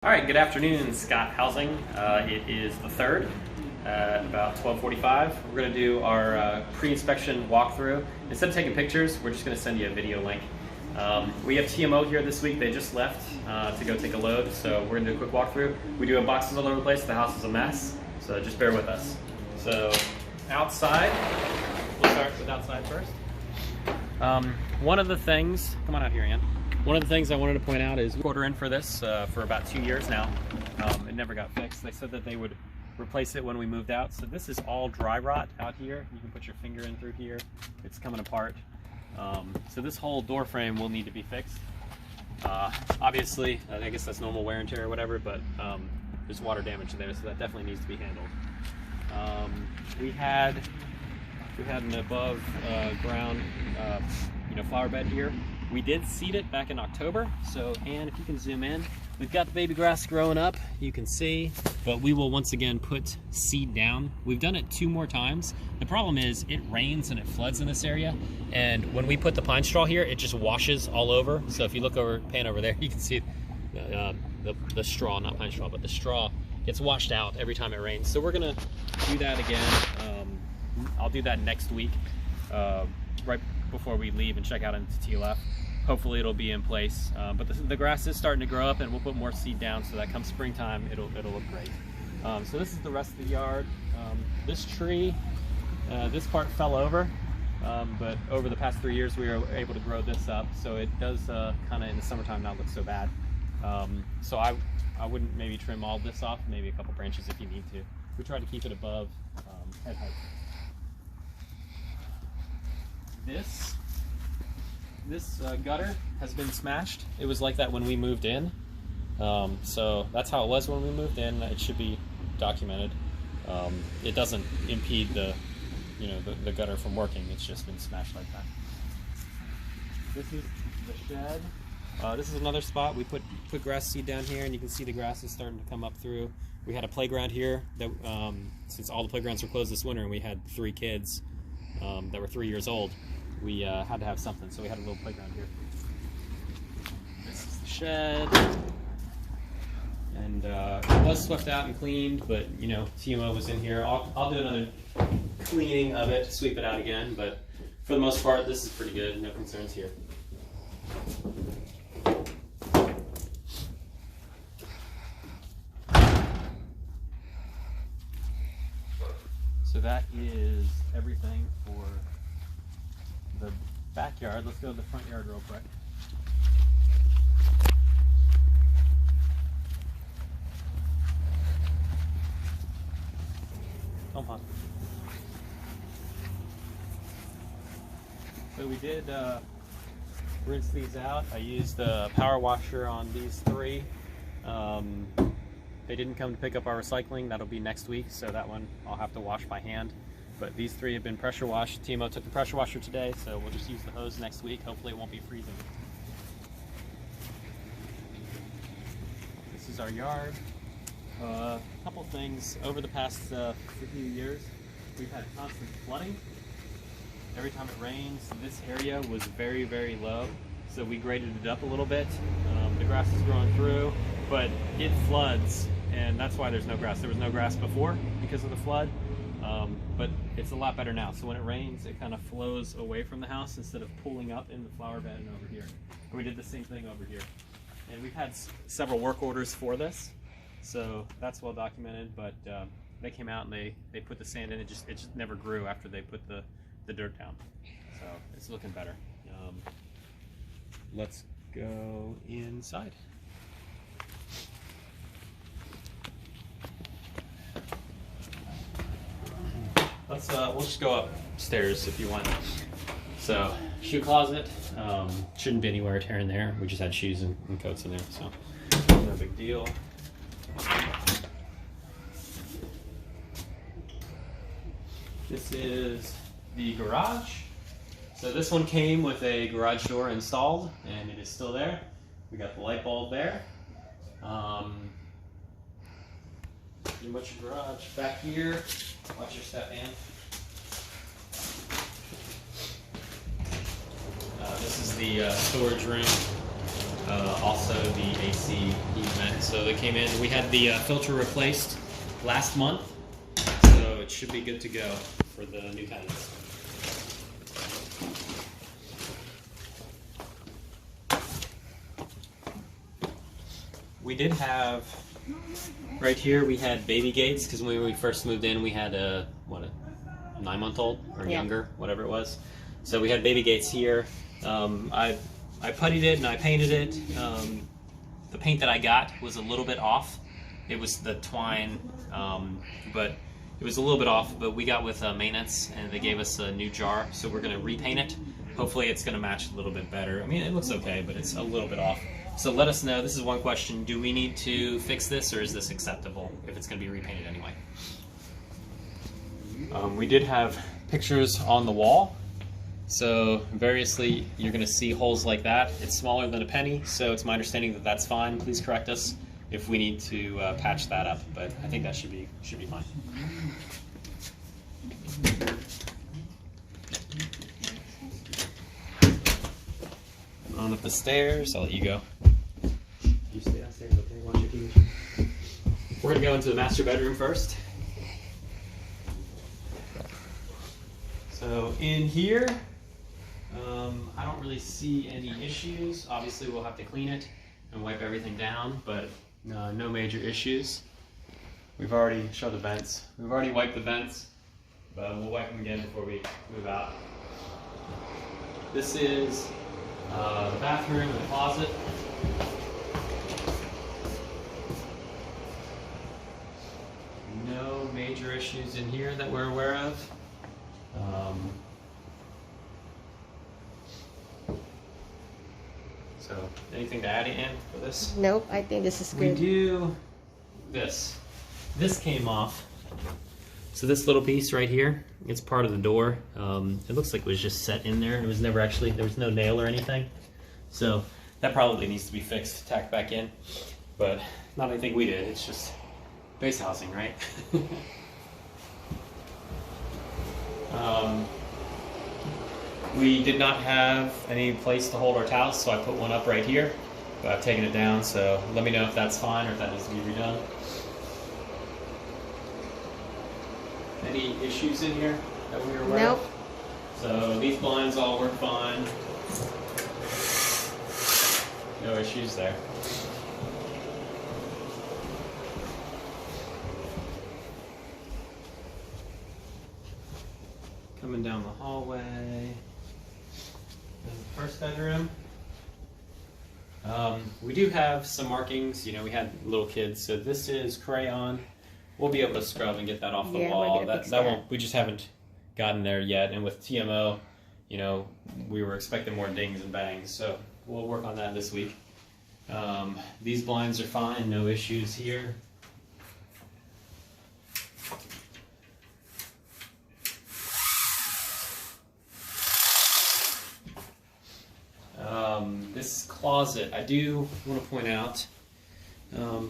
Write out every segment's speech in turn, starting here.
All right, good afternoon, Scott Housing. It is the 3rd, about 12:45. We're going to do our pre-inspection walkthrough. Instead of taking pictures, we're just going to send you a video link. We have TMO here this week. They just left to go take a load, so we're going to do a quick walkthrough. We do have boxes all over the place. The house is a mess, so just bear with us. So outside, we'll start with outside first. One of the things, come on out here, Ian. One of the things I wanted to point out is we ordered in for this for about 2 years now. It never got fixed. They said that they would replace it when we moved out. So this is all dry rot out here. You can put your finger in through here. It's coming apart. So this whole door frame will need to be fixed. Obviously, I guess that's normal wear and tear or whatever, but there's water damage there, so that definitely needs to be handled. We had an above ground flower bed here. We did seed it back in October, so Ann, if you can zoom in, we've got the baby grass growing up, you can see, but we will once again put seed down. We've done it 2 more times. The problem is it rains and it floods in this area, and when we put the pine straw here, it just washes all over. So if you look over, pan over there, you can see the straw, not pine straw, but the straw gets washed out every time it rains. So we're gonna do that again. I'll do that next week, right before we leave and check out into TLF. Hopefully it'll be in place, but the grass is starting to grow up, and we'll put more seed down so that come springtime it'll look great. So this is the rest of the yard. This tree, this part fell over, but over the past 3 years we were able to grow this up, so it does kind of in the summertime not look so bad. So I wouldn't maybe trim all this off, maybe a couple branches if you need to. We try to keep it above head height. This gutter has been smashed. It was like that when we moved in. So that's how it was when we moved in. It should be documented. It doesn't impede the gutter from working. It's just been smashed like that. This is the shed. This is another spot. We put grass seed down here, and you can see the grass is starting to come up through. We had a playground here that since all the playgrounds were closed this winter, and we had 3 kids that were 3 years old. We had to have something, so we had a little playground here. This is the shed, and it was swept out and cleaned, but TMO was in here. I'll do another cleaning of it, sweep it out again, but for the most part, this is pretty good. No concerns here. So that is everything for the backyard. Let's go to the front yard real quick. Come on. So we did rinse these out. I used the power washer on these 3. They didn't come to pick up our recycling. That'll be next week, so that one I'll have to wash by hand. But these 3 have been pressure washed. TMO took the pressure washer today, so we'll just use the hose next week. Hopefully it won't be freezing. This is our yard. A couple things. Over the past few years, we've had constant flooding. Every time it rains, this area was very, very low, so we graded it up a little bit. The grass is growing through, but it floods, and that's why there's no grass. There was no grass before because of the flood. But it's a lot better now. So when it rains, it kind of flows away from the house instead of pulling up in the flower bed and over here. And we did the same thing over here. And we've had several work orders for this, so that's well documented. But they came out and they put the sand in. It just never grew after they put the dirt down. So it's looking better. Let's go inside. We'll just go upstairs if you want. So, shoe closet. Shouldn't be any wear or tear in there. We just had shoes and coats in there, so no big deal. This is the garage. So this one came with a garage door installed, and it is still there. We got the light bulb there. Pretty much a garage. Back here, watch your step, man. This is the storage room. also the AC heat vent. So they came in. We had the filter replaced last month, so it should be good to go for the new tenants. We did have, right here we had baby gates, because when we first moved in we had a 9-month-old or younger, whatever it was. So we had baby gates here. I puttied it and I painted it. The paint that I got was a little bit off. It was the twine, but it was a little bit off, but we got with maintenance and they gave us a new jar, so we're gonna repaint it. Hopefully it's gonna match a little bit better. I mean, it looks okay, but it's a little bit off. So let us know. This is one question. Do we need to fix this, or is this acceptable if it's gonna be repainted anyway? We did have pictures on the wall. So variously, you're gonna see holes like that. It's smaller than a penny, so it's my understanding that that's fine. Please correct us if we need to patch that up, but I think that should be fine. On up the stairs. I'll let you go. You stay downstairs, okay? Watch your TV. We're gonna go into the master bedroom first. So in here, I don't really see any issues. Obviously, we'll have to clean it and wipe everything down, but no major issues. We've already showed the vents. We've already wiped the vents, but we'll wipe them again before we move out. This is the bathroom and the closet. No major issues in here that we're aware of. So, anything to add in for this? Nope, I think this is good. We do this. This came off. So this little piece right here, it's part of the door. It looks like it was just set in there. It was never actually, there was no nail or anything. So that probably needs to be fixed, tacked back in. But not anything we did, it's just base housing, right? We did not have any place to hold our towels, so I put one up right here. But I've taken it down, so let me know if that's fine or if that needs to be redone. Any issues in here that we were aware Nope. of? So these blinds all work fine. No issues there. Coming down the hallway. There's the first bedroom. We do have some markings. You know, we had little kids, so this is crayon. We'll be able to scrub and get that off the wall. That won't. We just haven't gotten there yet. And with TMO, you know, we were expecting more dings and bangs, so we'll work on that this week. These blinds are fine. No issues here. This closet, I do want to point out,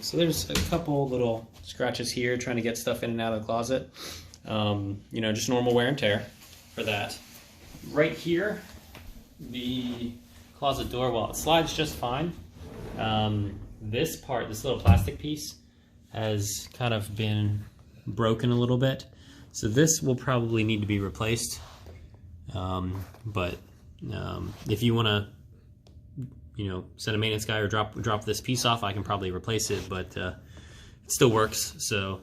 so there's a couple little scratches here trying to get stuff in and out of the closet. You know, just normal wear and tear for that. Right here, the closet door, well, it slides just fine. This part, this little plastic piece, has kind of been broken a little bit. So this will probably need to be replaced. If you want to, you know, send a maintenance guy or drop this piece off, I can probably replace it, but it still works. So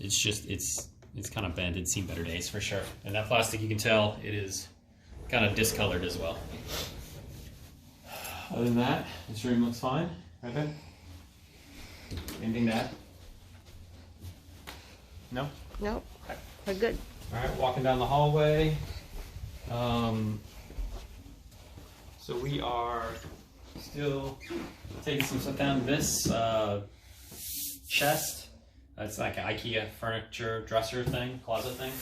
it's just, it's kind of bent. It's seen better days for sure. And that plastic, you can tell it is kind of discolored as well. Other than that, this room looks fine. Right, Ben? Anything to add? No? Nope, we're good. All right, walking down the hallway. So we are still taking some stuff down. This chest, it's like an IKEA furniture dresser thing, closet thing.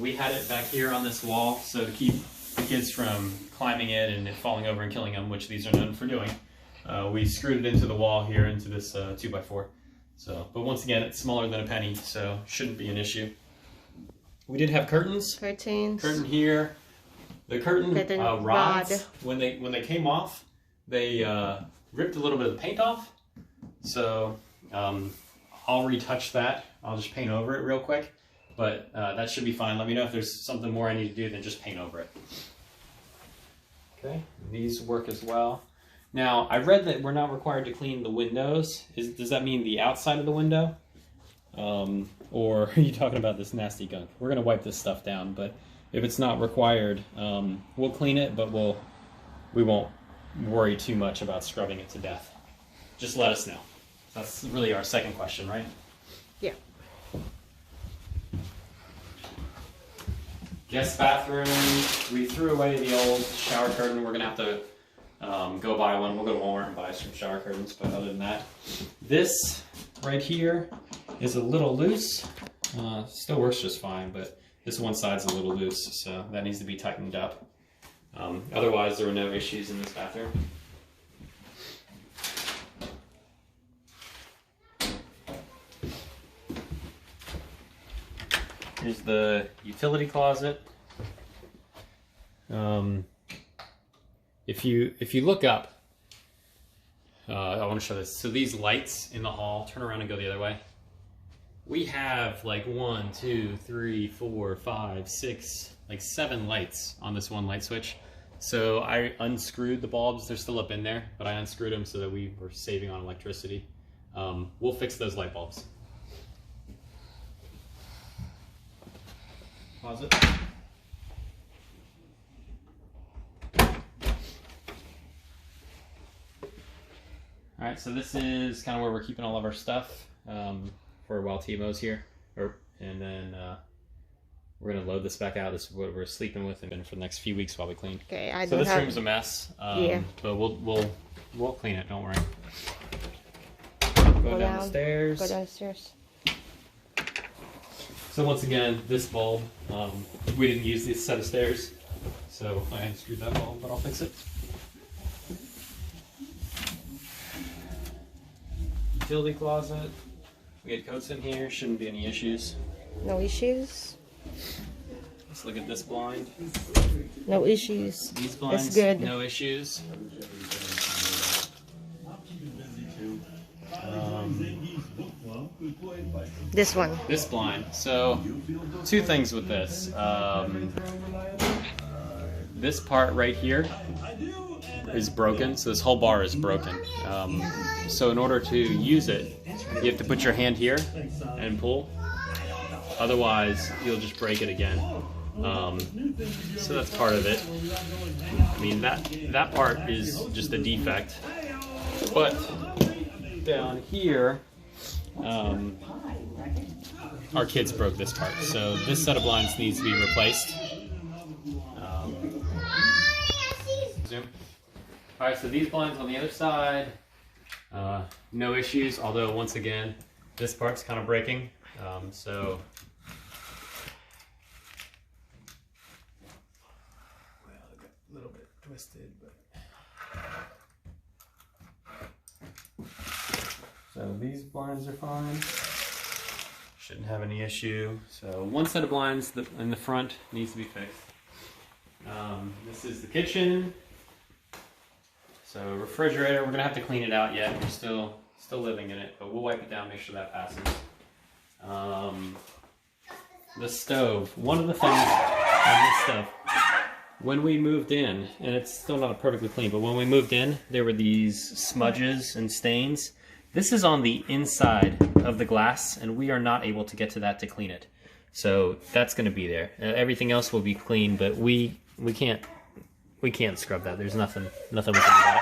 We had it back here on this wall, so to keep the kids from climbing it and it falling over and killing them, which these are known for doing, we screwed it into the wall here, into this 2x4. So, but once again, it's smaller than a penny, so shouldn't be an issue. We did have curtains. Curtains. Curtain here. The curtain rods, when they came off, They ripped a little bit of the paint off, so I'll retouch that. I'll just paint over it real quick, but that should be fine. Let me know if there's something more I need to do than just paint over it. Okay, these work as well. Now, I read that we're not required to clean the windows. Does that mean the outside of the window? Or are you talking about this nasty gunk? We're gonna wipe this stuff down, but if it's not required, we'll clean it, but we won't worry too much about scrubbing it to death. Just let us know. That's really our second question, right? Yeah. Guest bathroom. We threw away the old shower curtain. We're gonna have to go buy one. We'll go to Walmart and buy some shower curtains, but other than that, this right here is a little loose. Still works just fine, but this one side's a little loose, so that needs to be tightened up. Otherwise, there were no issues in this bathroom. Here's the utility closet. If you look up, I want to show this. So these lights in the hall, turn around and go the other way. We have like 1, 2, 3, 4, 5, 6, like 7 lights on this one light switch. So I unscrewed the bulbs. They're still up in there, but I unscrewed them so that we were saving on electricity. We'll fix those light bulbs. Closet. All right, so this is kind of where we're keeping all of our stuff for while Timo's here, and then we're gonna load this back out. This is what we're sleeping with, and for the next few weeks while we clean. Okay, so this room's a mess. Yeah. But we'll clean it. Don't worry. Go down the stairs. Go downstairs. So once again, this bulb, we didn't use this set of stairs, so I unscrewed that bulb, but I'll fix it. Utility closet. We get coats in here. Shouldn't be any issues. No issues. Let's look at this blind. No issues. These blinds, it's good. no issues. This one. This blind. So, 2 things with this. This part right here is broken, so this whole bar is broken. So in order to use it, you have to put your hand here and pull. Otherwise, you'll just break it again. So that's part of it. I mean, that part is just a defect. But down here, our kids broke this part. So this set of blinds needs to be replaced. Zoom. All right, so these blinds on the other side, no issues, although once again, this part's kind of breaking. So, well, it got a little bit twisted, but. So these blinds are fine. Shouldn't have any issue. So one set of blinds in the front needs to be fixed. This is the kitchen. So refrigerator, we're gonna have to clean it out yet. We're still living in it, but we'll wipe it down, make sure that passes. The stove. One of the things on this stuff, when we moved in, and it's still not perfectly clean, but when we moved in, there were these smudges and stains. This is on the inside of the glass, and we are not able to get to that to clean it. So that's gonna be there. Everything else will be clean, but we can't scrub that. There's nothing we can do about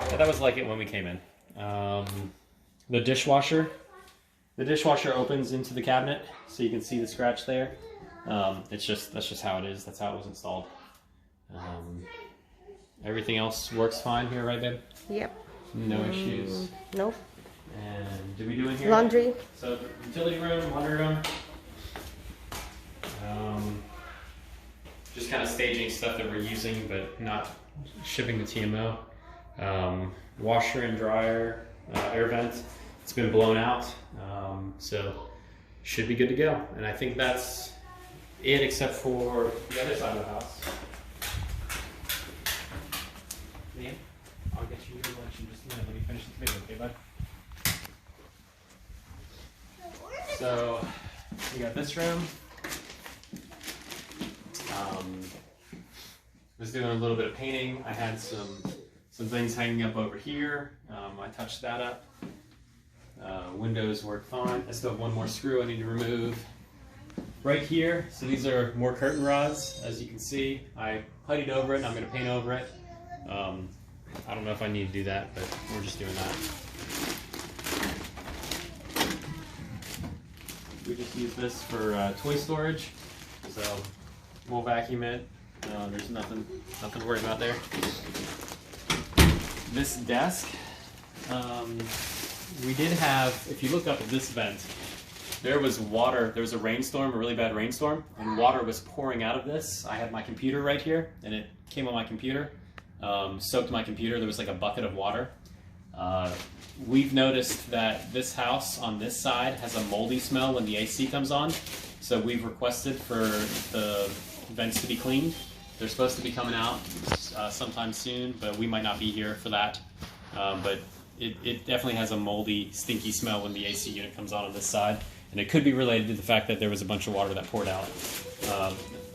it. But that was like it when we came in. The dishwasher opens into the cabinet, so you can see the scratch there. That's just how it is. That's how it was installed. Everything else works fine here, right, babe? Yep. No issues. Nope. And did we do in here? Laundry. So utility room, laundry room. Just kind of staging stuff that we're using, but not shipping to TMO. Washer and dryer, air vent. It's been blown out, so should be good to go. And I think that's it, except for the other side of the house. Yeah. Video, okay, bud? So, we got this room. Was doing a little bit of painting. I had some things hanging up over here. I touched that up. Windows work fine. I still have one more screw I need to remove. Right here, so these are more curtain rods, as you can see. I puttied over it, and I'm going to paint over it. I don't know if I need to do that, but we're just doing that. We just use this for toy storage, so we'll vacuum it. There's nothing to worry about there. This desk, we did have, if you look up at this vent, there was water, there was a rainstorm, a really bad rainstorm, and water was pouring out of this. I had my computer right here, and it came on my computer, soaked my computer. There was like a bucket of water. We've noticed that this house on this side has a moldy smell when the AC comes on, so we've requested for the vents to be cleaned. They're supposed to be coming out sometime soon, but we might not be here for that. But it definitely has a moldy, stinky smell when the AC unit comes on this side. And it could be related to the fact that there was a bunch of water that poured out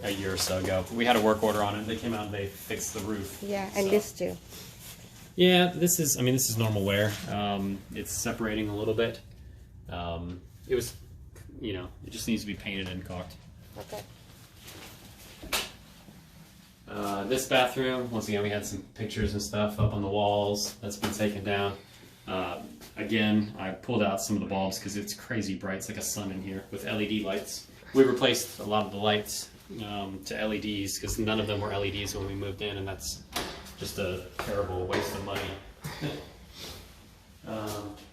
a year or so ago. We had a work order on it. They came out and they fixed the roof. Yeah, and this too. Yeah, this is normal wear. It's separating a little bit. It was, it just needs to be painted and caulked. Okay. This bathroom, once again, we had some pictures and stuff up on the walls. That's been taken down. Again, I pulled out some of the bulbs because it's crazy bright. It's like a sun in here with LED lights. We replaced a lot of the lights to LEDs because none of them were LEDs when we moved in, and that's just a terrible waste of money.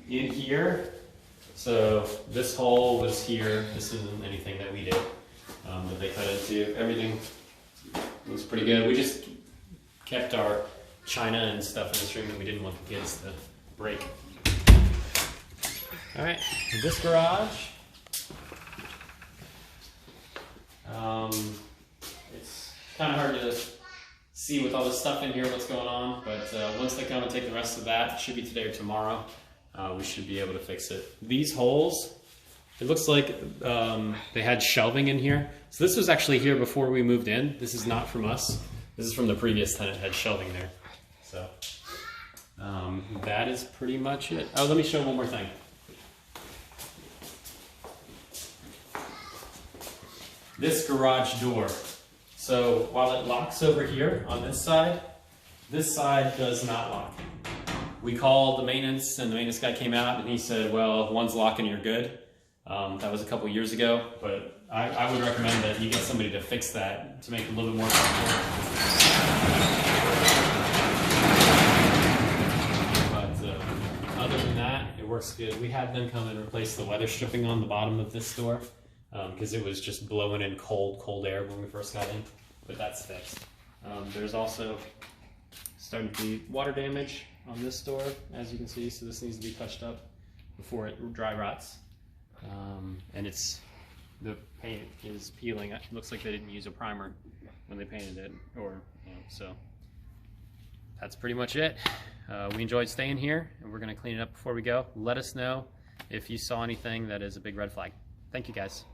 In here, so this hole was here. This isn't anything that we did that they cut into. Everything was pretty good. We just kept our china and stuff in this room that we didn't want the kids to break. All right, this garage. It's kind of hard to see with all this stuff in here what's going on, but once they come and take the rest of that, it should be today or tomorrow, we should be able to fix it. These holes, it looks like they had shelving in here. So this was actually here before we moved in. This is not from us. This is from the previous tenant, had shelving there. So that is pretty much it. Oh, let me show one more thing. This garage door. So while it locks over here on this side does not lock. We called the maintenance, and the maintenance guy came out and he said, well, if one's locking, you're good. That was a couple years ago, but I would recommend that you get somebody to fix that to make it a little bit more comfortable. But other than that, it works good. We had them come and replace the weather stripping on the bottom of this door because it was just blowing in cold air when we first got in, but that's fixed. There's also starting to be water damage on this door, as you can see, so this needs to be touched up before it dry rots. And the paint is peeling. It looks like they didn't use a primer when they painted it, so that's pretty much it. We enjoyed staying here, and we're going to clean it up before we go. Let us know if you saw anything that is a big red flag. Thank you, guys.